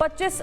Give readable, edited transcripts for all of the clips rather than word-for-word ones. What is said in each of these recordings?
25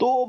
تو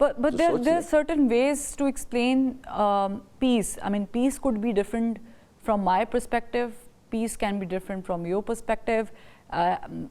But there are certain ways to explain peace. I mean, peace could be different from my perspective. Peace can be different from your perspective.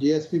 GSP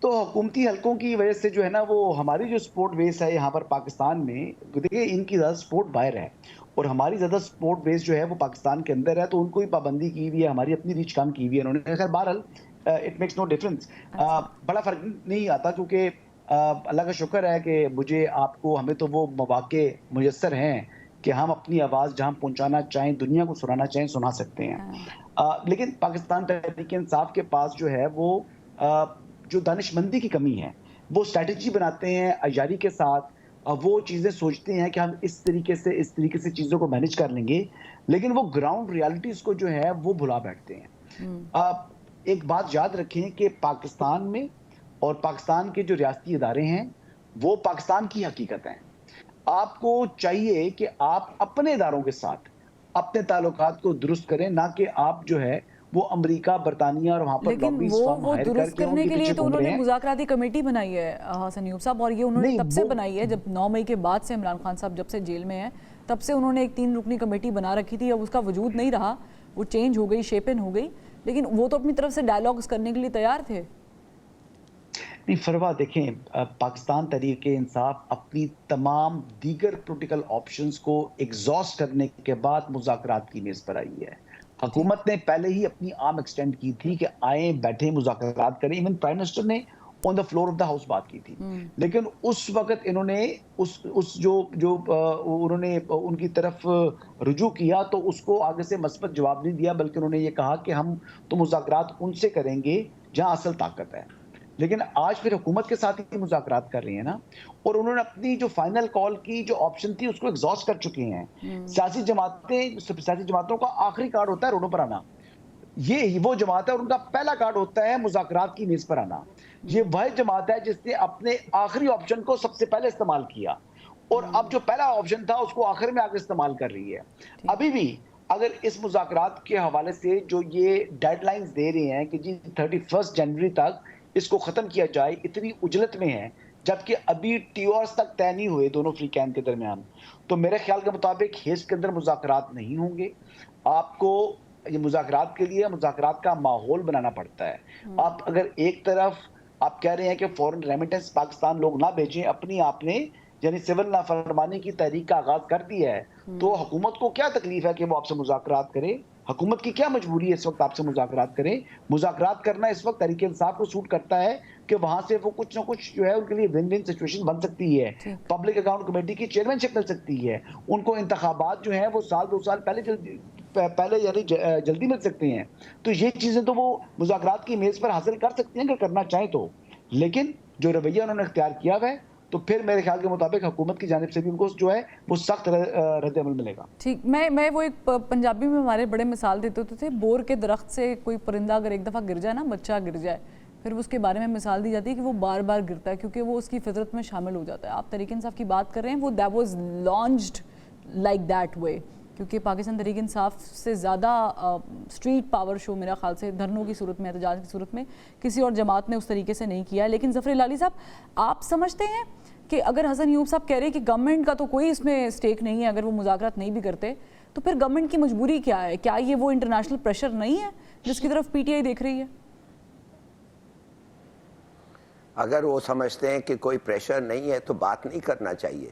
تو حکومتی حلقوں کی وجہ سے جو ہے نا وہ ہماری جو سپورٹ بیس ہے یہاں پر پاکستان میں، دیکھیے ان کی زیادہ سپورٹ باہر ہے اور ہماری زیادہ سپورٹ بیس جو ہے وہ پاکستان کے اندر ہے، تو ان کو بھی پابندی کی ہوئی ہے، ہماری اپنی ریچ کم کی ہوئی ہے انہوں نے. خیر بہرحال اٹ میکس نو ڈفرنس، بڑا فرق نہیں آتا، کیونکہ اللہ کا شکر ہے کہ مجھے آپ کو ہمیں تو وہ مواقع میسر ہیں کہ ہم اپنی آواز جہاں پہنچانا چاہیں، دنیا کو سنانا چاہیں، سنا سکتے ہیں. لیکن پاکستان تحریک انصاف کے پاس جو ہے وہ جو دانش مندی کی کمی ہے، وہ اسٹریٹجی بناتے ہیں عیاری کے ساتھ، وہ چیزیں سوچتے ہیں کہ ہم اس طریقے سے چیزوں کو مینج کر لیں گے، لیکن وہ گراؤنڈ ریالٹیز کو جو ہے وہ بھلا بیٹھتے ہیں. ایک بات یاد رکھیں کہ پاکستان میں اور پاکستان کے جو ریاستی ادارے ہیں وہ پاکستان کی حقیقت ہیں. آپ کو چاہیے کہ آپ اپنے اداروں کے ساتھ اپنے تعلقات کو درست کریں، نہ کہ آپ جو ہے وہ امریکہ، برطانیہ اور وہاں پر لیکن لابیز فرم وہ ہائر کر درست کے ان کرنے کے کے لیے پیچھے تو گھوم انہوں رہے نے ہیں. مذاکراتی کمیٹی بنائی ہے حسن ایوب صاحب، اور یہ انہوں نے نہیں، تب سے بنائی ہے جب 9 مئی کے بعد سے عمران خان صاحب جب سے جیل میں ہیں تب سے انہوں نے ایک 3 رکنی کمیٹی بنا رکھی تھی. اب اس کا وجود نہیں رہا، وہ چینج ہو گئی، شیپ ان ہو گئی، لیکن وہ تو اپنی طرف سے ڈائلاگز کرنے کے لیے تیار تھے. نہیں فروا، دیکھیں پاکستان تحریک انصاف اپنی تمام دیگر پولیٹیکل آپشنز کو ایگزاسٹ کرنے کے بعد مذاکرات کی میز پر آئی ہے. حکومت نے پہلے ہی اپنی آرم ایکسٹینڈ کی تھی کہ آئیں بیٹھیں مذاکرات کریں، ایون پرائم منسٹر نے on the floor of the house بات کی تھی. لیکن اس وقت انہوں نے انہوں نے ان کی طرف رجوع کیا تو اس کو آگے سے مثبت جواب نہیں دیا، بلکہ انہوں نے یہ کہا کہ ہم تو مذاکرات ان سے کریں گے جہاں اصل طاقت ہے. لیکن آج پھر حکومت کے ساتھ ہی مذاکرات کر رہے ہیں نا، اور انہوں نے اپنی جو فائنل کال کی جو آپشن تھی اس کو ایگزاسٹ کر چکے ہیں. سیاسی جماعتوں کا آخری کارڈ ہوتا ہے روڈوں پر آنا، یہ وہ جماعت ہے اور ان کا پہلا کارڈ ہوتا ہے مذاکرات کی میز پر آنا. یہ وہ جماعت ہے جس نے اپنے آخری آپشن کو سب سے پہلے استعمال کیا، اور اب جو پہلا آپشن تھا اس کو آخر میں آگے استعمال کر رہی ہے. ابھی بھی اگر اس مذاکرات کے حوالے سے جو یہ ڈیڈ لائنز دے رہے ہیں کہ جی 31 جنوری تک اس کو ختم کیا جائے، اتنی اجلت میں ہے جبکہ ابھی ٹیورز تک طے نہیں ہوئے دونوں فریقین کے درمیان، تو میرے خیال کے مطابق ہیز کے اندر مذاکرات نہیں ہوں گے. آپ کو یہ مذاکرات کے لیے مذاکرات کا ماحول بنانا پڑتا ہے. آپ اگر ایک طرف آپ کہہ رہے ہیں کہ فورن ریمیٹنس پاکستان لوگ نہ بھیجیں، اپنی آپ نے یعنی سول نافرمانی کی تحریک کا آغاز کر دیا ہے، تو حکومت کو کیا تکلیف ہے کہ وہ آپ سے مذاکرات کرے؟ حکومت کی کیا مجبوری ہے اس وقت آپ سے مذاکرات کریں؟ مذاکرات کرنا اس وقت تحریک انصاف کو سوٹ کرتا ہے کہ وہاں سے وہ کچھ نہ کچھ جو ہے ان کے لیے ون ون سچویشن بن سکتی ہے. پبلک اکاؤنٹ کمیٹی کی چیئرمین شپ مل سکتی ہے، ان کو انتخابات جو ہیں وہ سال 2 سال پہلے یعنی جلدی مل سکتے ہیں. تو یہ چیزیں تو وہ مذاکرات کی میز پر حاصل کر سکتے ہیں اگر کرنا چاہیں تو، لیکن جو رویہ انہوں نے اختیار کیا ہوا ہے تو پھر میرے خیال کے مطابق حکومت کی جانب سے بھی ان کو جو ہے وہ سخت رد عمل ملے گا. ٹھیک، میں وہ ایک پنجابی میں ہمارے بڑے مثال دیتے ہوتے تھے، بور کے درخت سے کوئی پرندہ اگر ایک دفعہ گر جائے نا، بچہ گر جائے، پھر اس کے بارے میں مثال دی جاتی ہے کہ وہ بار بار گرتا ہے کیونکہ وہ اس کی فطرت میں شامل ہو جاتا ہے. آپ تحریک انصاف کی بات کر رہے ہیں، وہ that was launched like that way, کیونکہ پاکستان تحریک انصاف سے زیادہ اسٹریٹ پاور شو میرا خیال سے دھرنوں کی صورت میں، احتجاج کی صورت میں کسی اور جماعت نے اس طریقے سے نہیں کیا. لیکن ظفر ہلالی صاحب، آپ سمجھتے ہیں کہ اگر حسن ایوب صاحب کہہ رہے ہیں کہ گورنمنٹ کا تو کوئی اس میں اسٹیک نہیں ہے اگر وہ مذاکرات نہیں بھی کرتے، تو پھر گورنمنٹ کی مجبوری کیا ہے؟ کیا یہ وہ انٹرنیشنل پریشر نہیں ہے جس کی طرف پی ٹی آئی دیکھ رہی ہے؟ اگر وہ سمجھتے ہیں کہ کوئی پریشر نہیں ہے تو بات نہیں کرنا چاہیے،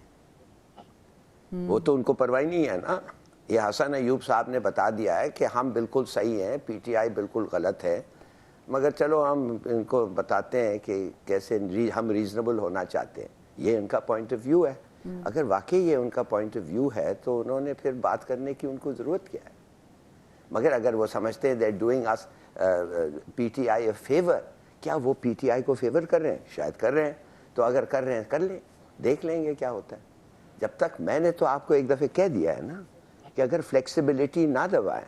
وہ تو ان کو پرواہ نہیں ہے نا. یہ حسن ایوب صاحب نے بتا دیا ہے کہ ہم بالکل صحیح ہیں، پی ٹی آئی بالکل غلط ہے، مگر چلو ہم ان کو بتاتے ہیں کہ کیسے ہم ریزنیبل ہونا چاہتے ہیں. یہ ان کا پوائنٹ آف ویو ہے. اگر واقعی یہ ان کا پوائنٹ آف ویو ہے تو انہوں نے پھر بات کرنے کی ان کو ضرورت کیا ہے؟ مگر اگر وہ سمجھتے ہیں they're doing us P T I a fever, کیا وہ پی ٹی آئی کو فیور کر رہے ہیں؟ شاید کر رہے ہیں. تو اگر کر رہے ہیں کر لیں، دیکھ لیں گے کیا ہوتا ہے. جب تک میں نے تو آپ کو ایک دفعہ کہہ دیا ہے نا کہ اگر فلیکسیبلٹی نہ دبائیں،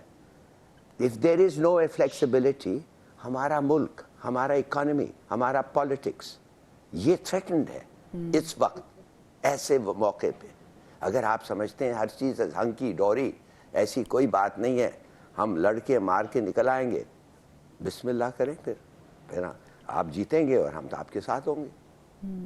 if there is no flexibility، ہمارا ملک، ہمارا اکانومی، ہمارا پالیٹکس یہ تھریٹنڈ ہے اس وقت. ایسے موقع پہ اگر آپ سمجھتے ہیں ہر چیز ہنکی ڈوری، ایسی کوئی بات نہیں ہے، ہم لڑ کے مار کے نکل آئیں گے، بسم اللہ کریں، پھر آپ جیتیں گے اور ہم تو آپ کے ساتھ ہوں گے.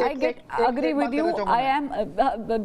I get agree with you. I am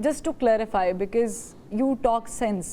just to clarify because you talk sense,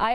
I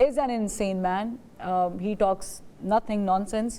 is an insane man, he talks nothing nonsense,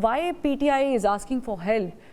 why PTI is asking for help?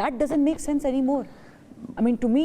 that doesn't make sense anymore. I mean to me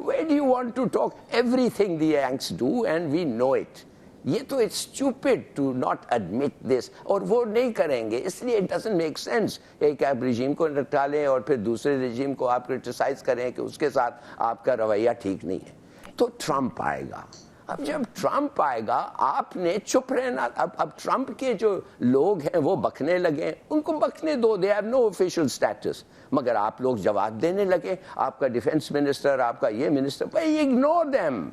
Where do you want to talk? Everything the Yanks do and we know it. یہ تو it's stupid to not admit this, اور وہ نہیں کریں گے، اس لیے it doesn't make sense ایک آپ رجیم کو نٹا لیں اور پھر دوسرے رجیم کو آپ کرٹیسائز کریں کہ اس کے ساتھ آپ کا رویہ ٹھیک نہیں ہے۔ تو ٹرمپ آئے گا، اب جب ٹرمپ آئے گا آپ نے چپ رہنا۔ اب ٹرمپ کے جو لوگ ہیں وہ بکنے لگے، ان کو بکنے دو، they have no official status, مگر آپ لوگ جواب دینے لگے، آپ کا ڈیفنس منسٹر، آپ کا یہ منسٹر، بھائی اگنور دیم۔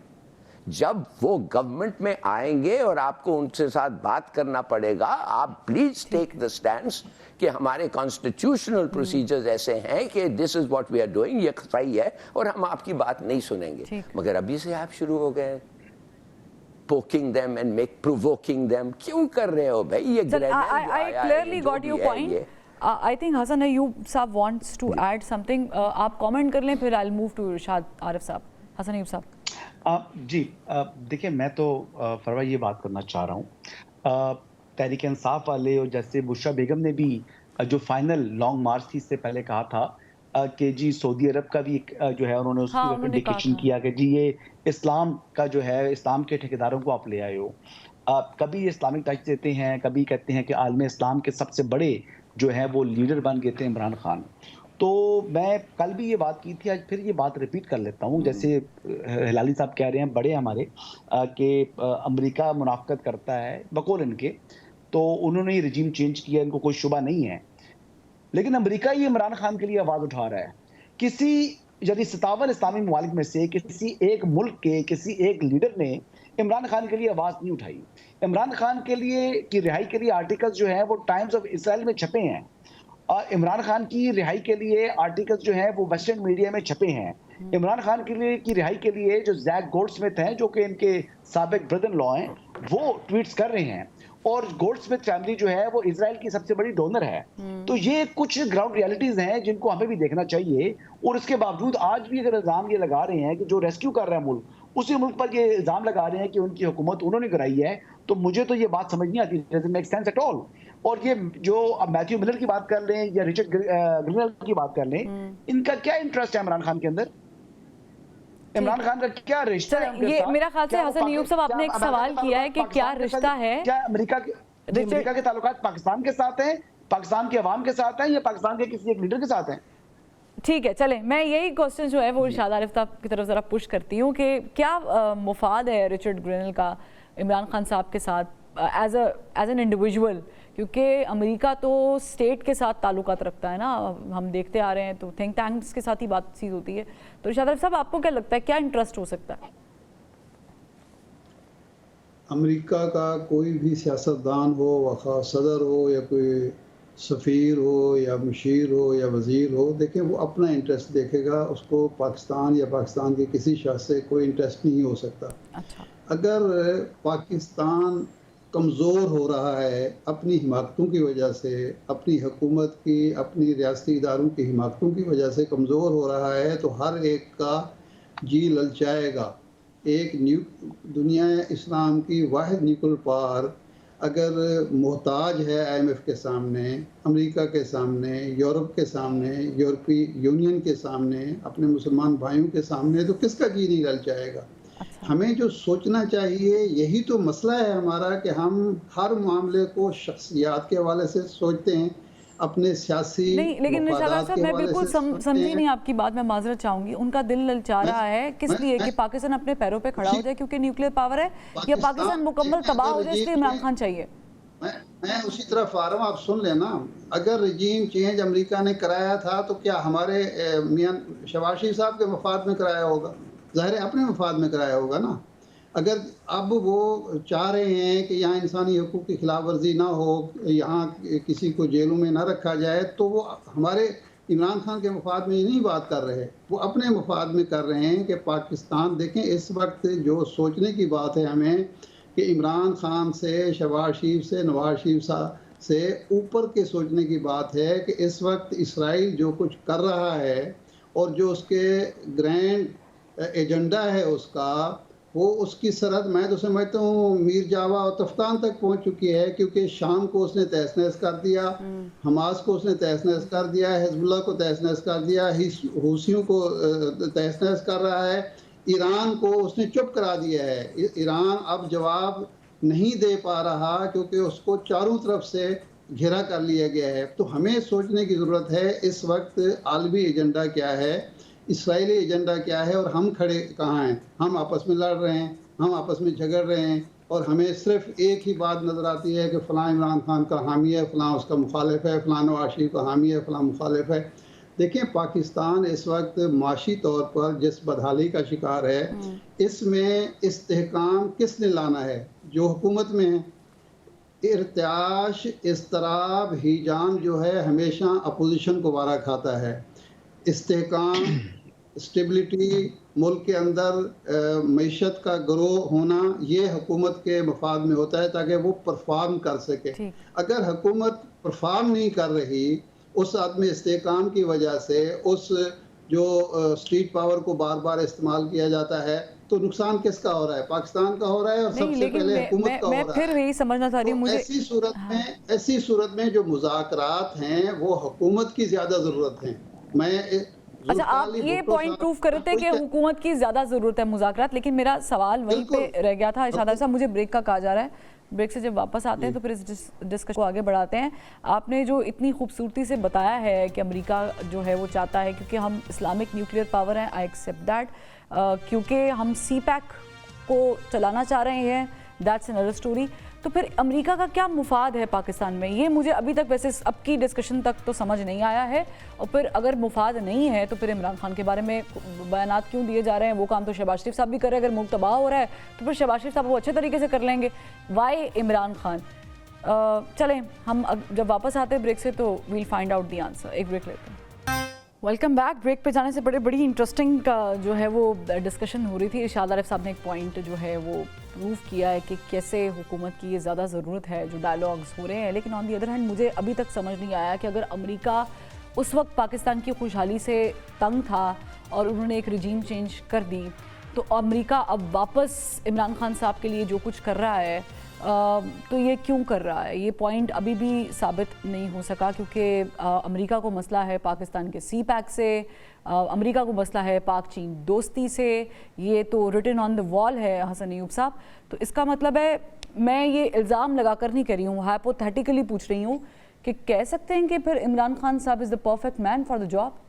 جب وہ گورنمنٹ میں آئیں گے اور آپ کو ان سے ساتھ بات کرنا پڑے گا، آپ پلیز ٹیک دا اسٹینڈس کہ ہمارے کانسٹیٹیوشنل پروسیجرز ایسے ہیں کہ this is what we are doing, یہ صحیح ہے اور ہم آپ کی بات نہیں سنیں گے۔ مگر ابھی سے آپ شروع ہو گئے poking them and provoking them، کیوں کر رہے ہو بھائی؟ یہ I clearly got your point. I think Hassan Ayub صاحب wants to add something. آپ کامنٹ کر لیں پھر I'll move to ارشاد عارف صاحب۔ حسن ایوب صاحب۔ جی دیکھیں، میں تو فروا یہ بات کرنا چاہ رہا ہوں، تحریک انصاف والے اور جیسے بشرا بیگم نے بھی جو فائنل لانگ مارچ تھی اس سے پہلے کہا تھا کہ جی سعودی عرب کا بھی جو ہے انہوں نے اس کی انڈیکیشن کیا کہ جی یہ اسلام کا جو ہے، اسلام کے ٹھیکیداروں کو آپ لے آئے ہو۔ کبھی اسلامک ٹچ دیتے ہیں، کبھی کہتے ہیں کہ عالم اسلام کے سب سے بڑے جو ہیں وہ لیڈر بن گئے تھے عمران خان۔ تو میں کل بھی یہ بات کی تھی، آج پھر یہ بات ریپیٹ کر لیتا ہوں، جیسے ہلالی صاحب کہہ رہے ہیں بڑے ہمارے کہ امریکہ منافقت کرتا ہے بقول ان کے، تو انہوں نے یہ رجیم چینج کیا، ان کو کوئی شبہ نہیں ہے، لیکن امریکہ یہ عمران خان کے لیے آواز اٹھا رہا ہے۔ کسی یعنی 57 اسلامی ممالک میں سے کسی ایک ملک کے کسی ایک لیڈر نے عمران خان کے لیے آواز نہیں اٹھائی۔ عمران خان کے لیے کی رہائی کے لیے آرٹیکلز جو ہیں وہ ٹائمز آف اسرائیل میں چھپے ہیں، اور عمران خان کی رہائی کے لیے آرٹیکلز جو ہیں وہ ویسٹرن میڈیا میں چھپے ہیں۔ عمران خان کے لیے کی رہائی کے لیے جو زیک گولڈ سمتھ ہیں، جو کہ ان کے سابق بردر ان لا ہیں، وہ ٹویٹس کر رہے ہیں، اور گولڈ سمتھ فیملی جو ہے وہ اسرائیل کی سب سے بڑی ڈونر ہے۔ تو یہ کچھ گراؤنڈ ریالٹیز ہیں جن کو ہمیں بھی دیکھنا چاہیے، اور اس کے باوجود آج بھی اگر الزام یہ لگا رہے ہیں کہ جو ریسکیو کر رہا ہے ملک، اسی ملک پر یہ الزام لگا رہے ہیں کہ ان کی حکومت انہوں نے کرائی ہے، تو مجھے تو یہ بات سمجھ نہیں آتی، doesn't make sense at all۔ اور یہ جو اب میتھیو ملر کی بات کر لیں یا رچرڈ گرینل کی بات کر لیں، ان کا کیا انٹرسٹ ہے عمران خان کے اندر؟ عمران خان کا کیا رشتہ ہے؟ یہ میرا خیال سے حسن ایوب صاحب آپ نے ایک سوال کیا ہے کہ کیا رشتہ ہے، کیا امریکہ کے تعلقات پاکستان کے ساتھ ہیں، پاکستان کے عوام کے ساتھ ہیں، یا پاکستان کے کسی ایک لیڈر کے ساتھ ہیں؟ ٹھیک ہے، چلیں میں یہی کوسچن جو ہے وہ ارشاد عارف صاحب کی طرف ذرا پش کرتی ہوں کہ کیا مفاد ہے رچرڈ گرینل کا عمران خان صاحب کے ساتھ ایز این انڈیویجول، کیونکہ امریکہ تو اسٹیٹ کے ساتھ تعلقات رکھتا ہے نا، ہم دیکھتے آ رہے ہیں، تو تھنک ٹینکس کے ساتھ ہی بات چیت ہوتی ہے، تو ارشاد عارف صاحب آپ کو کیا لگتا ہے کیا انٹرسٹ ہو سکتا ہے؟ امریکہ کا کوئی بھی سیاستدان ہو، وخا صدر ہو یا کوئی سفیر ہو یا مشیر ہو یا وزیر ہو، دیکھیں وہ اپنا انٹرسٹ دیکھے گا، اس کو پاکستان یا پاکستان کے کسی شخص سے کوئی انٹرسٹ نہیں ہو سکتا۔ اگر پاکستان کمزور ہو رہا ہے اپنی حماقتوں کی وجہ سے، اپنی حکومت کی، اپنی ریاستی اداروں کی حماقتوں کی وجہ سے کمزور ہو رہا ہے، تو ہر ایک کا جی للچائے گا۔ ایک دنیا اسلام کی واحد نیوکل پاور اگر محتاج ہے آئی ایم ایف کے سامنے، امریکہ کے سامنے، یورپ کے سامنے، یورپی یونین کے سامنے، اپنے مسلمان بھائیوں کے سامنے، تو کس کا جی نہیں للچائے گا؟ ہمیں جو سوچنا چاہیے، یہی تو مسئلہ ہے ہمارا کہ ہم ہر معاملے کو شخصیات کے حوالے سے سوچتے ہیں، اپنے سیاسی لیکن مفادات کے میں حوالے بالکل سے سمجھی نہیں آپ کی بات، میں معذرت چاہوں گی، ان کا دل للچا رہا ہے کس لیے کہ پاکستان اپنے پیروں پہ کھڑا ہو جائے کیونکہ نیوکلیئر پاور ہے، یا پاکستان مکمل تباہ ہو جائے اس لیے عمران خان چاہیے؟ میں اسی طرف آ رہا ہوں، آپ سن لینا۔ اگر رجیم چینج امریکہ نے کرایا تھا تو کیا ہمارے میاں شہباز شریف صاحب کے مفاد میں کرایا ہوگا؟ ظاہر ہے اپنے مفاد میں کرایا ہوگا نا۔ اگر اب وہ چاہ رہے ہیں کہ یہاں انسانی حقوق کی خلاف ورزی نہ ہو، یہاں کسی کو جیلوں میں نہ رکھا جائے، تو وہ ہمارے عمران خان کے مفاد میں نہیں بات کر رہے، وہ اپنے مفاد میں کر رہے ہیں کہ پاکستان، دیکھیں اس وقت جو سوچنے کی بات ہے ہمیں کہ عمران خان سے، شہباز شریف سے، نواز شریف صاحب سے اوپر کے سوچنے کی بات ہے کہ اس وقت اسرائیل جو کچھ کر رہا ہے اور جو اس کے گرینڈ ایجنڈا ہے اس کا، وہ اس کی سرحد میں تو سمجھتا ہوں میر جاوا اور تفتان تک پہنچ چکی ہے، کیونکہ شام کو اس نے تہس نہس کر دیا، حماس کو اس نے تہس نہس کر دیا، حزب اللہ کو تہس نہس کر دیا، حوثیوں کو تہس نہس کر رہا ہے، ایران کو اس نے چپ کرا دیا ہے۔ ایران اب جواب نہیں دے پا رہا کیونکہ اس کو چاروں طرف سے گھیرا کر لیا گیا ہے. تو ہمیں سوچنے کی ضرورت ہے اس وقت عالمی ایجنڈا کیا ہے, اسرائیلی ایجنڈا کیا ہے, اور ہم کھڑے کہاں ہیں. ہم آپس میں لڑ رہے ہیں, ہم آپس میں جھگڑ رہے ہیں, اور ہمیں صرف ایک ہی بات نظر آتی ہے کہ فلاں عمران خان کا حامی ہے, فلاں اس کا مخالف ہے, فلاں نواز شریف کا حامی ہے, فلاں مخالف ہے. دیکھیں پاکستان اس وقت معاشی طور پر جس بدحالی کا شکار ہے, اس میں استحکام کس نے لانا ہے؟ جو حکومت میں ہے. ارتعاش, اضطراب, ہیجان جو ہے ہمیشہ اپوزیشن کو وارا کھاتا ہے. استحکام, اسٹیبلٹی, ملک کے اندر معیشت کا گروہ ہونا, یہ حکومت کے مفاد میں ہوتا ہے تاکہ وہ پرفارم کر سکے. اگر حکومت پرفارم نہیں کر رہی اس عدم استحکام کی وجہ سے, اس جو اسٹریٹ پاور کو بار بار استعمال کیا جاتا ہے, تو نقصان کس کا ہو رہا ہے؟ پاکستان کا ہو رہا ہے, اور سب سے پہلے حکومت کا ہو رہا ہے. میں پھر یہی سمجھنا چاہ رہی ہوں, ایسی صورت میں جو مذاکرات ہیں وہ حکومت کی زیادہ ضرورت ہیں. اچھا, آپ یہ پوائنٹ پروف کر رہے تھے کہ حکومت کی زیادہ ضرورت ہے مذاکرات, لیکن میرا سوال وہیں پہ رہ گیا تھا. ارشاد صاحب مجھے بریک کا کہا جا رہا ہے, بریک سے جب واپس آتے ہیں تو پھر اس ڈسکشن کو آگے بڑھاتے ہیں. آپ نے جو اتنی خوبصورتی سے بتایا ہے کہ امریکہ جو ہے وہ چاہتا ہے, کیونکہ ہم اسلامک نیوکلیئر پاور ہیں, آئی ایکسیپٹ دیٹ, کیونکہ ہم سی پیک کو چلانا چاہ رہے ہیں, دیٹس انادر اسٹوری. تو پھر امریکہ کا کیا مفاد ہے پاکستان میں؟ یہ مجھے ابھی تک ویسے اب کی ڈسکشن تک تو سمجھ نہیں آیا ہے. اور پھر اگر مفاد نہیں ہے تو پھر عمران خان کے بارے میں بیانات کیوں دیے جا رہے ہیں؟ وہ کام تو شہباز شریف صاحب بھی کر رہے ہیں. اگر ملک تباہ ہو رہا ہے تو پھر شہباز شریف صاحب وہ اچھے طریقے سے کر لیں گے. وائی عمران خان؟ چلیں ہم جب واپس آتے ہیں بریک سے تو well find out the answer. ایک بریک لیتے ہیں. Welcome back. بریک پہ جانے سے بڑی انٹرسٹنگ کا جو ہے وہ ڈسکشن ہو رہی تھی. ارشاد عارف صاحب نے ایک پوائنٹ جو ہے وہ پروف کیا ہے کہ کیسے حکومت کی یہ زیادہ ضرورت ہے جو ڈائلاگز ہو رہے ہیں. لیکن آن دی ادر ہینڈ مجھے ابھی تک سمجھ نہیں آیا کہ اگر امریکہ اس وقت پاکستان کی خوشحالی سے تنگ تھا اور انہوں نے ایک رجیم چینج کر دی, تو امریکہ اب واپس عمران خان صاحب کے لیے جو کچھ کر رہا ہے تو یہ کیوں کر رہا ہے؟ یہ پوائنٹ ابھی بھی ثابت نہیں ہو سکا, کیونکہ امریکہ کو مسئلہ ہے پاکستان کے سی پیک سے, امریکہ کو مسئلہ ہے پاک چین دوستی سے. یہ تو ریٹن آن دا وال ہے حسن ایوب صاحب. تو اس کا مطلب ہے, میں یہ الزام لگا کر نہیں کر رہی ہوں, ہائپوتھیٹیکلی پوچھ رہی ہوں کہ کہہ سکتے ہیں کہ پھر عمران خان صاحب is the perfect man for the job?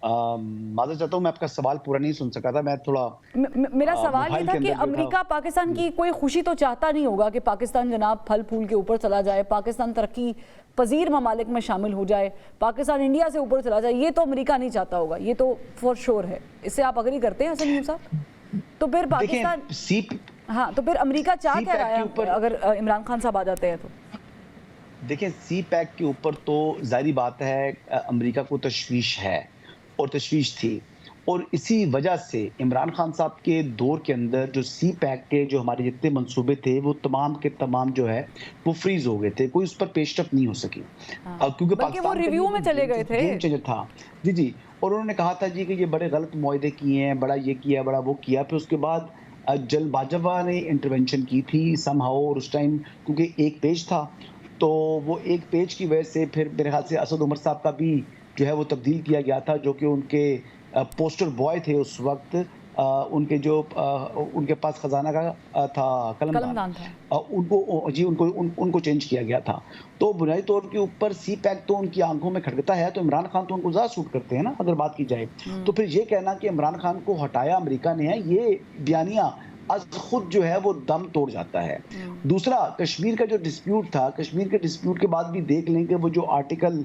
معذرت چاہتا ہوں, میں آپ کا سوال پورا نہیں سن سکا تھا. میں تھوڑا میرا سوال یہ تھا کہ امریکہ پاکستان کی کوئی خوشی تو چاہتا نہیں ہوگا کہ پاکستان جناب پھل پھول کے اوپر چلا جائے, پاکستان ترقی پذیر ممالک میں شامل ہو جائے, پاکستان انڈیا سے اوپر چلا جائے. یہ تو امریکہ نہیں چاہتا ہوگا, یہ تو فور شور ہے. اس سے آپ اگری کرتے ہیں حسن ایوب صاحب؟ تو پھر پاکستان, ہاں تو پھر امریکہ چاہ کیا رہا ہے اگر عمران خان صاحب آ جاتے ہیں تو؟ دیکھیں سی پیک کے اوپر تو ظاہری بات ہے امریکہ کو تشویش ہے اور تشویش تھی, اور اسی وجہ سے عمران خان صاحب کے دور کے اندر جو سی پیک کے جو ہمارے جتنے منصوبے تھے وہ تمام کے تمام جو ہے وہ فریز ہو گئے تھے, کوئی اس پر پیش رفت نہیں ہو سکی, کیونکہ پاکستان ریویو میں چلے گئے تھے, گیم چینجر تھا. جی, اور انہوں نے کہا تھا جی کہ یہ بڑے غلط معاہدے کیے ہیں, بڑا یہ کیا, بڑا وہ کیا. پھر اس کے بعد جل باجوہ نے انٹرونشن کی تھی سم ہاؤ, اور اس ٹائم کیونکہ ایک پیج تھا تو وہ ایک پیج کی وجہ سے پھر میرے خیال سے اسد عمر صاحب کا بھی جو ہے وہ تبدیل کیا گیا تھا, جو کہ ان کے پوسٹر بوائے تھے اس وقت, ان کے جو ان کے پاس خزانہ کا تھا قلمدان تھا, ان کو چینج کیا گیا تھا. تو بنیادی طور کے اوپر سی پیک تو ان کی آنکھوں میں کھٹکتا ہے, تو عمران خان تو ان کو زیادہ سوٹ کرتے ہیں نا اگر بات کی جائے. تو پھر یہ کہنا کہ عمران خان کو ہٹایا امریکہ نے ہے, یہ بیانیہ از خود جو ہے وہ دم توڑ جاتا ہے. دوسرا, کشمیر کا جو ڈسپیوٹ تھا, کشمیر کے ڈسپیوٹ کے بعد بھی دیکھ لیں کہ وہ جو آرٹیکل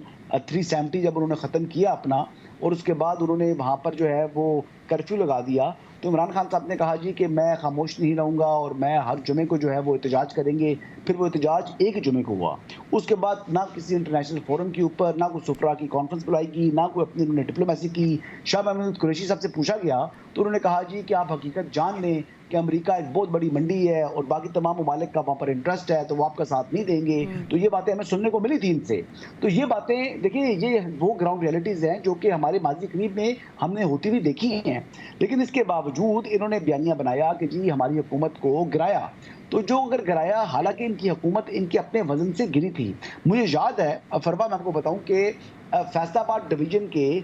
370 جب انہوں نے ختم کیا اپنا, اور اس کے بعد انہوں نے وہاں پر جو ہے وہ کرفیو لگا دیا, تو عمران خان صاحب نے کہا جی کہ میں خاموش نہیں رہوں گا اور میں ہر جمعے کو جو ہے وہ احتجاج کریں گے. پھر وہ احتجاج ایک جمعے کو ہوا, اس کے بعد نہ کسی انٹرنیشنل فورم کے اوپر, نہ کوئی سفرا کی کانفرنس بلائی گئی, نہ کوئی اپنی انہوں نے ڈپلومیسی کی. شاہ محمود قریشی صاحب سے پوچھا گیا تو انہوں نے کہا جی کہ آپ حقیقت جان لیں کہ امریکہ ایک بہت بڑی منڈی ہے اور باقی تمام ممالک کا وہاں پر انٹرسٹ ہے, تو وہ آپ کا ساتھ نہیں دیں گے. تو یہ باتیں ہمیں سننے کو ملی تھی ان سے. تو یہ باتیں دیکھیں, یہ وہ گراؤنڈ ریئلٹیز ہیں جو کہ ہمارے ماضی قریب میں ہم نے ہوتی ہوئی دیکھی ہیں. لیکن اس کے باوجود انہوں نے بیانیہ بنایا کہ جی ہماری حکومت کو گرایا. تو جو اگر گرایا, حالانکہ ان کی حکومت ان کے اپنے وزن سے گری تھی. مجھے یاد ہے فرما, میں آپ کو بتاؤں کہ فیصل آباد ڈویژن کے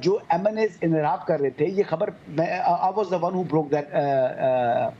جو ایم این ایز انحراف کر رہے تھے, یہ خبر I was the one who broke that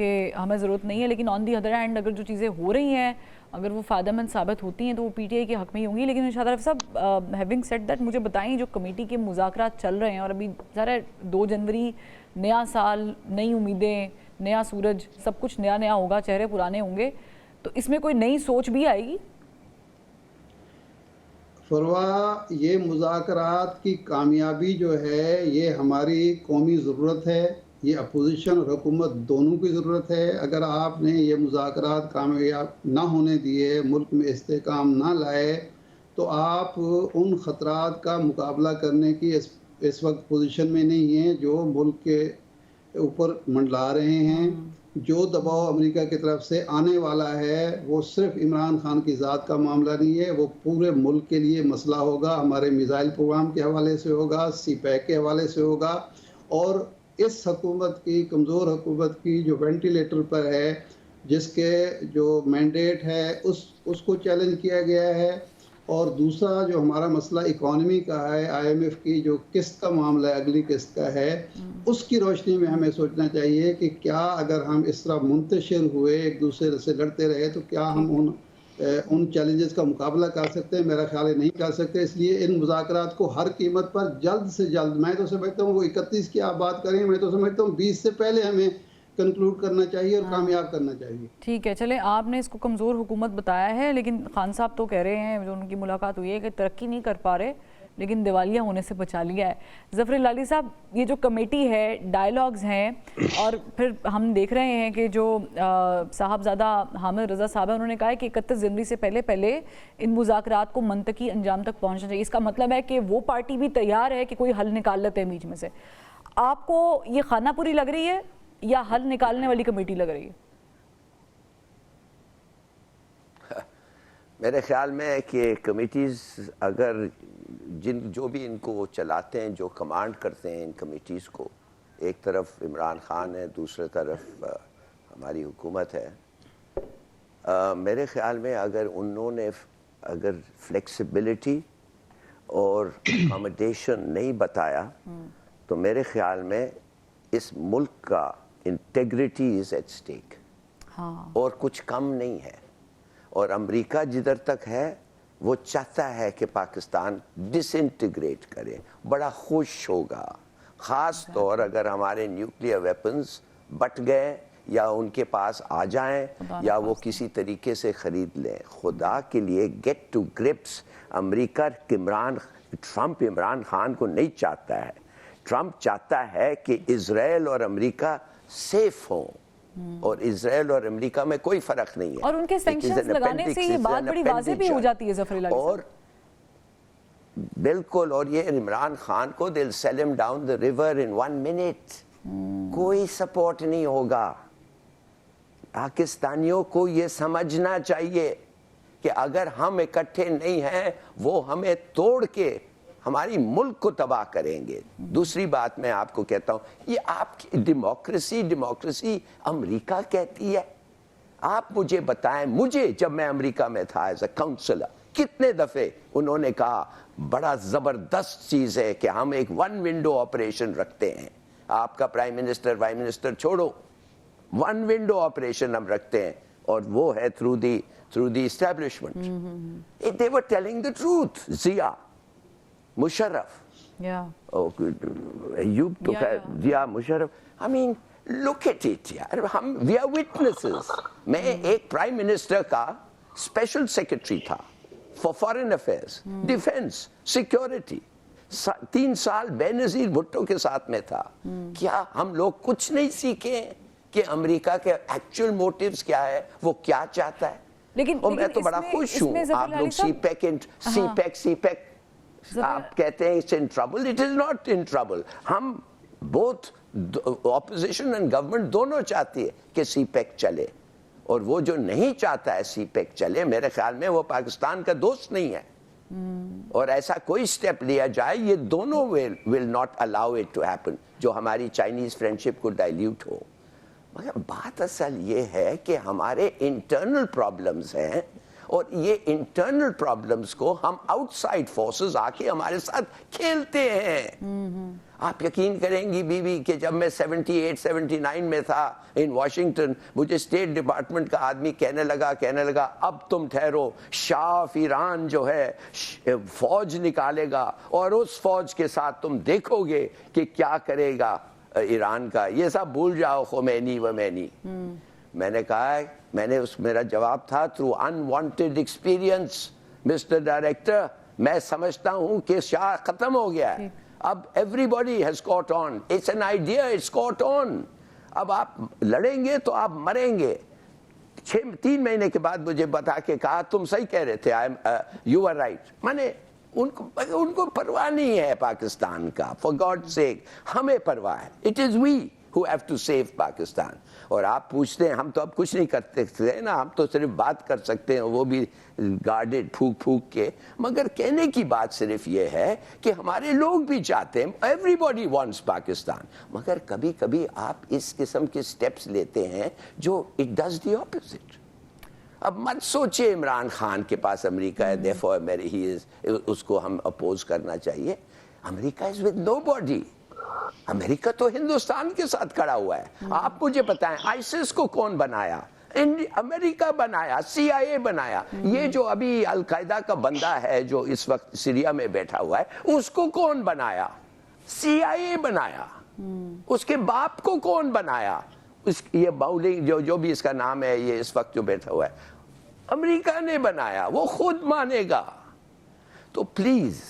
کہ ہمیں ضرورت نہیں ہے, لیکن آن دی ادر ہینڈ اگر جو چیزیں ہو رہی ہیں اگر وہ فائدہ مند ثابت ہوتی ہیں تو وہ پی ٹی آئی کے حق میں ہی ہوں گی. لیکن ارشاد عارف صاحب, ہیونگ سیڈ دیٹ, مجھے بتائیں جو کمیٹی کے مذاکرات چل رہے ہیں اور ابھی ذرا 2 جنوری نیا سال, نئی امیدیں, نیا سورج, سب کچھ نیا نیا ہوگا, چہرے پرانے ہوں گے, تو اس میں کوئی نئی سوچ بھی آئے گی؟ فروا, یہ مذاکرات کی کامیابی جو ہے یہ ہماری قومی ضرورت ہے, یہ اپوزیشن اور حکومت دونوں کی ضرورت ہے. اگر آپ نے یہ مذاکرات کامیاب نہ ہونے دیے, ملک میں استحکام نہ لائے, تو آپ ان خطرات کا مقابلہ کرنے کی اس وقت پوزیشن میں نہیں ہیں جو ملک کے اوپر منڈلا رہے ہیں. جو دباؤ امریکہ کی طرف سے آنے والا ہے وہ صرف عمران خان کی ذات کا معاملہ نہیں ہے, وہ پورے ملک کے لیے مسئلہ ہوگا. ہمارے میزائل پروگرام کے حوالے سے ہوگا, سی پیک کے حوالے سے ہوگا, اور اس حکومت کی, کمزور حکومت کی جو وینٹیلیٹر پر ہے, جس کے جو مینڈیٹ ہے اس کو چیلنج کیا گیا ہے. اور دوسرا جو ہمارا مسئلہ اکانومی کا ہے, آئی ایم ایف کی جو قسط کا معاملہ ہے, اگلی قسط کا ہے, اس کی روشنی میں ہمیں سوچنا چاہیے کہ کیا اگر ہم اس طرح منتشر ہوئے ایک دوسرے سے لڑتے رہے تو کیا ہم ان چیلنجز کا مقابلہ کر سکتے ہیں؟ میرا خیال ہے نہیں کر سکتے. اس لیے ان مذاکرات کو ہر قیمت پر جلد سے جلد, میں تو سمجھتا ہوں وہ 31 کی آپ بات کریں, میں تو سمجھتا ہوں 20 سے پہلے ہمیں کنکلوڈ کرنا چاہیے اور کامیاب کرنا چاہیے. ٹھیک ہے, چلیں آپ نے اس کو کمزور حکومت بتایا ہے, لیکن خان صاحب تو کہہ رہے ہیں, جو ان کی ملاقات ہوئی ہے, کہ ترقی نہیں کر پا رہے لیکن دیوالیہ ہونے سے بچا لیا ہے. ظفر لالی صاحب, یہ جو کمیٹی ہے, ڈائیلاگز ہیں, اور پھر ہم دیکھ رہے ہیں کہ جو صاحبزادہ حامد رضا صاحب ہیں, انہوں نے کہا ہے کہ 31 جنوری سے پہلے ان مذاکرات کو منطقی انجام تک پہنچنا چاہیے. اس کا مطلب ہے کہ وہ پارٹی بھی تیار ہے کہ کوئی حل نکال لیتے ہیں بیچ میں سے. آپ کو یہ خانہ پوری لگ رہی ہے یا حل نکالنے والی کمیٹی لگ رہی ہے؟ میرے خیال میں ہے کہ کمیٹیز اگر جو بھی ان کو چلاتے ہیں, جو کمانڈ کرتے ہیں ان کمیٹیز کو, ایک طرف عمران خان ہے, دوسری طرف ہماری حکومت ہے, میرے خیال میں اگر انہوں نے فلیکسیبلٹی اور اکاموڈیشن نہیں بتایا تو میرے خیال میں اس ملک کا انٹیگریٹی از ایٹ اسٹیک, اور کچھ کم نہیں ہے. اور امریکہ جدھر تک ہے وہ چاہتا ہے کہ پاکستان ڈس انٹیگریٹ کرے, بڑا خوش ہوگا, خاص طور اگر ہمارے نیوکلیئر ویپنز بٹ گئے یا ان کے پاس آ جائیں یا وہ کسی طریقے سے خرید لیں. خدا کے لیے گیٹ ٹو گرپس. امریکہ ٹرمپ عمران خان کو نہیں چاہتا ہے, ٹرمپ چاہتا ہے کہ اسرائیل اور امریکہ سیف ہوں, اور اسرائیل اور امریکہ میں کوئی فرق نہیں ہے. اور ان کے سینکشنز لگانے سے یہ بات بڑی واضح بھی ہو جاتی ہے ظفر لالی صاحب. اور بالکل, اور یہ عمران خان کو they'll sell him down the river in 1 minute. کوئی سپورٹ نہیں ہوگا. پاکستانیوں کو یہ سمجھنا چاہیے کہ اگر ہم اکٹھے نہیں ہیں وہ ہمیں توڑ کے ہماری ملک کو تباہ کریں گے. دوسری بات میں آپ کو کہتا ہوں, یہ آپ کی ڈیموکریسی امریکہ کہتی ہے. آپ مجھے بتائیں, مجھے جب میں امریکہ میں تھا ایز اے کاؤنسلر, کتنے دفعے انہوں نے کہا بڑا زبردست چیز ہے کہ ہم ایک 1 ونڈو آپریشن رکھتے ہیں. آپ کا پرائم منسٹر وائم منسٹر چھوڑو, 1 ونڈو آپریشن ہم رکھتے ہیں, اور وہ ہے through the establishment. They were telling the truth. Zia, Musharraf, Ayyub to Zia Musharraf. I mean, look at it, yaar. We are witnesses. میں ایک پرائم منسٹر کا اسپیشل سیکرٹری تھا for foreign affairs, defence, security. 3 سال بے نظیر بھٹو کے ساتھ میں تھا. کیا ہم لوگ کچھ نہیں سیکھے کہ امریکہ کے ایکچوئل موٹیوز کیا ہے, وہ کیا چاہتا ہے؟ لیکن میں تو بڑا خوش ہوں. آپ لوگ سی پیک آپ کہتے ہیں it's in trouble. It is not in trouble. ہم both opposition and government دونوں چاہتی ہے کہ سی پیک چلے, اور وہ جو نہیں چاہتا ہے سی پیک چلے, میرے خیال میں وہ پاکستان کا دوست نہیں ہے. اور ایسا کوئی سٹیپ لیا جائے, یہ دونوں will not allow it to happen, جو ہماری چائنیز فرینڈشپ کو ڈائلیوٹ ہو. مگر بات اصل یہ ہے کہ ہمارے انٹرنل پرابلمز ہیں, اور یہ انٹرنل پرابلمز کو ہم آؤٹ سائڈ فورسز آ کے ہمارے ساتھ کھیلتے ہیں. آپ یقین کریں گی بیوی کہ جب میں 78-79 میں تھا ان واشنگٹن، مجھے اسٹیٹ ڈپارٹمنٹ کا آدمی کہنے لگا اب تم ٹھہرو، شاہ آف ایران جو ہے فوج نکالے گا اور اس فوج کے ساتھ تم دیکھو گے کہ کیا کرے گا ایران کا، یہ سب بھول جاؤ خمینی ومینی۔ میں نے کہا، میرا جواب تھا through unwanted experience mister director, میں سمجھتا ہوں کہ شاہ ختم ہو گیا ہے، اب everybody has caught on, it's an idea, it's caught on, اب آپ لڑیں گے تو آپ مریں گے۔ 3 مہینے کے بعد مجھے بتا کے کہا تم صحیح کہہ رہے تھے، یو آر رائٹ۔ میں نے ان کو پرواہ نہیں ہے پاکستان کا، فار گاڈ سیک ہمیں پرواہ ہے، it is we who have to save Pakistan. اور آپ پوچھتے ہیں ہم تو اب کچھ نہیں کرتے تھے نا، ہم تو صرف بات کر سکتے ہیں، وہ بھی گارڈڈ پھونک کے، مگر کہنے کی بات صرف یہ ہے کہ ہمارے لوگ بھی چاہتے ہیں، ایوری باڈی وانٹس پاکستان، مگر کبھی کبھی آپ اس قسم کے سٹیپس لیتے ہیں جو اٹ ڈز دی اپوزٹ۔ اب مت سوچے عمران خان کے پاس امریکہ ہے therefore اس کو ہم اپوز کرنا چاہیے۔ امریکہ از ود نو باڈی، امریکہ تو ہندوستان کے ساتھ کھڑا ہوا ہے۔ آپ مجھے بتائیں آئیسس کو کون بنایا؟ امریکہ بنایا، سی آئی اے بنایا۔ یہ جو ابھی القاعدہ کا بندہ ہے جو اس وقت سیریا میں بیٹھا ہوا ہے، اس کو کون بنایا؟ سی آئی اے بنایا۔ اس کے باپ کو کون بنایا؟ یہ باؤلنگ جو بھی اس کا نام ہے، یہ اس وقت جو بیٹھا ہوا ہے، امریکہ نے بنایا، وہ خود مانے گا۔ تو پلیز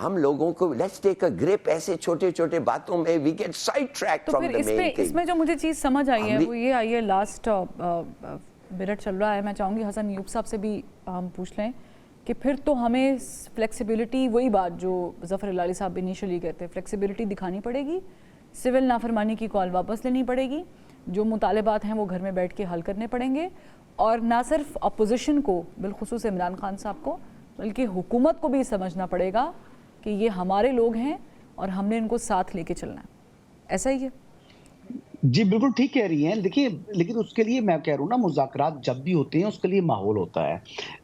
ہم لوگوں کو لیٹس ٹیک اے گریپ، ایسے چھوٹے چھوٹے باتوں میں we get sidetrack from the main thing. اس میں جو مجھے چیز سمجھ آئی ہے وہ یہ آئی ہے، لاسٹ منٹ چل رہا ہے، میں چاہوں گی حسن ایوب صاحب سے بھی ہم پوچھ لیں کہ پھر تو ہمیں فلیکسیبلٹی، وہی بات جو ظفر ہلالی صاحب انیشلی کہتے ہیں، فلیکسیبلٹی دکھانی پڑے گی، سول نافرمانی کی کال واپس لینی پڑے گی، جو مطالبات ہیں وہ گھر میں بیٹھ کے حل کرنے پڑیں گے، اور نہ صرف اپوزیشن کو بالخصوص عمران خان صاحب کو بلکہ حکومت کو بھی سمجھنا پڑے گا کہ یہ ہمارے لوگ ہیں اور ہم نے ان کو ساتھ لے کے چلنا ہے۔ ایسا ہی ہے؟ جی بالکل ٹھیک کہہ رہی ہیں، دیکھیے لیکن اس کے لیے میں کہہ رہا ہوں نا، مذاکرات جب بھی ہوتے ہیں اس کے لیے ماحول ہوتا ہے۔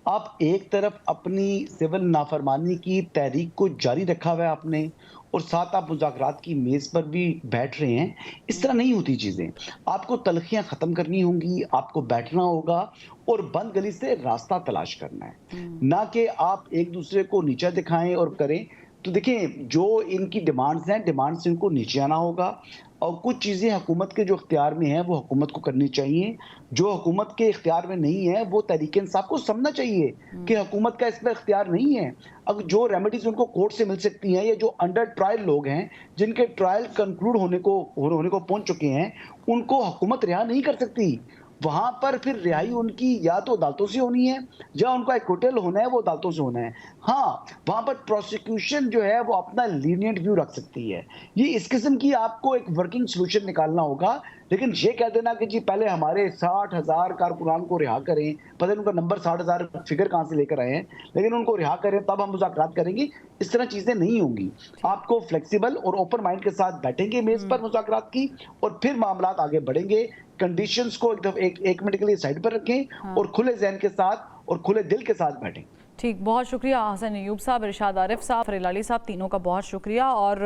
آپ ایک طرف اپنی سول نافرمانی کی تحریک کو جاری رکھا ہوا ہے آپ نے، اور ساتھ آپ مذاکرات کی میز پر بھی بیٹھ رہے ہیں، اس طرح نہیں ہوتی چیزیں۔ آپ کو تلخیاں ختم کرنی ہوں گی، آپ کو بیٹھنا ہوگا اور بند گلی سے راستہ تلاش کرنا ہے، نہ کہ آپ ایک دوسرے کو نیچا دکھائیں اور کریں۔ تو دیکھیں جو ان کی ڈیمانڈز ہیں، ڈیمانڈ سے ان کو نیچے آنا ہوگا، اور کچھ چیزیں حکومت کے جو اختیار میں ہیں وہ حکومت کو کرنی چاہیے، جو حکومت کے اختیار میں نہیں ہے وہ تحریک انصاف کو سمجھنا چاہیے کہ حکومت کا اس پر اختیار نہیں ہے۔ اب جو ریمیڈیز ان کو کورٹ سے مل سکتی ہیں، یا جو انڈر ٹرائل لوگ ہیں جن کے ٹرائل کنکلوڈ ہونے کو پہنچ چکے ہیں، ان کو حکومت رہا نہیں کر سکتی۔ وہاں پر پھر رہائی ان کی یا تو عدالتوں سے ہونی ہے، یا ان کا ایکوٹل ہونا ہے وہ عدالتوں سے ہونا ہے۔ ہاں وہاں پر پروسیکیوشن جو ہے وہ اپنا لینینٹ ویو رکھ سکتی ہے۔ یہ اس قسم کی آپ کو ایک ورکنگ سلوشن نکالنا ہوگا، لیکن یہ کہہ دینا کہ جی پہلے ہمارے 60,000 کارکنان کو رہا کریں، پتہ ان کا نمبر 60,000 فگر کہاں سے لے کر آئے ہیں، لیکن ان کو رہا کریں تب ہم مذاکرات کریں گے، اس طرح چیزیں نہیں ہوں گی۔ آپ کو فلیکسیبل اور اوپن مائنڈ کے ساتھ بیٹھیں گے میز پر مذاکرات کی، اور پھر معاملات آگے بڑھیں گے۔ کنڈیشنز کو ایک منٹ کے لیے سائڈ پر رکھیں اور کھلے ذہن کے ساتھ اور کھلے دل کے ساتھ بیٹھیں۔ ٹھیک، بہت شکریہ حسن ایوب صاحب، ارشاد عارف صاحب، ظفر ہلالی صاحب، تینوں کا بہت شکریہ۔ اور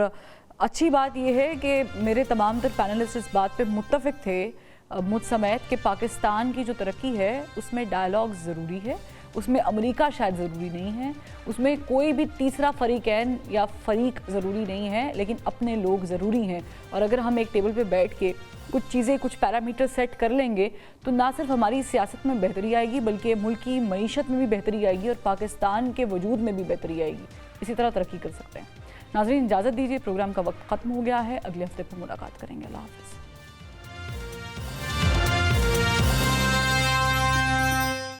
اچھی بات یہ ہے کہ میرے تمام تر پینلسٹ اس بات پہ متفق تھے مجھ سمیت کہ پاکستان کی جو ترقی ہے اس میں ڈائلاگ ضروری ہے، اس میں امریکہ شاید ضروری نہیں ہے، اس میں کوئی بھی تیسرا فریقین یا فریق ضروری نہیں ہے، لیکن اپنے لوگ ضروری ہیں۔ اور اگر ہم ایک ٹیبل پہ بیٹھ کے کچھ چیزیں، کچھ پیرامیٹر سیٹ کر لیں گے تو نہ صرف ہماری سیاست میں بہتری آئے گی بلکہ ملک کی معیشت میں بھی بہتری آئے گی اور پاکستان کے وجود میں بھی بہتری آئے گی، اسی طرح ترقی کر سکتے ہیں۔ ناظرین اجازت دیجیے، پروگرام کا وقت ختم ہو گیا ہے، اگلے ہفتے پھر ملاقات کریں گے۔ اللہ حافظ۔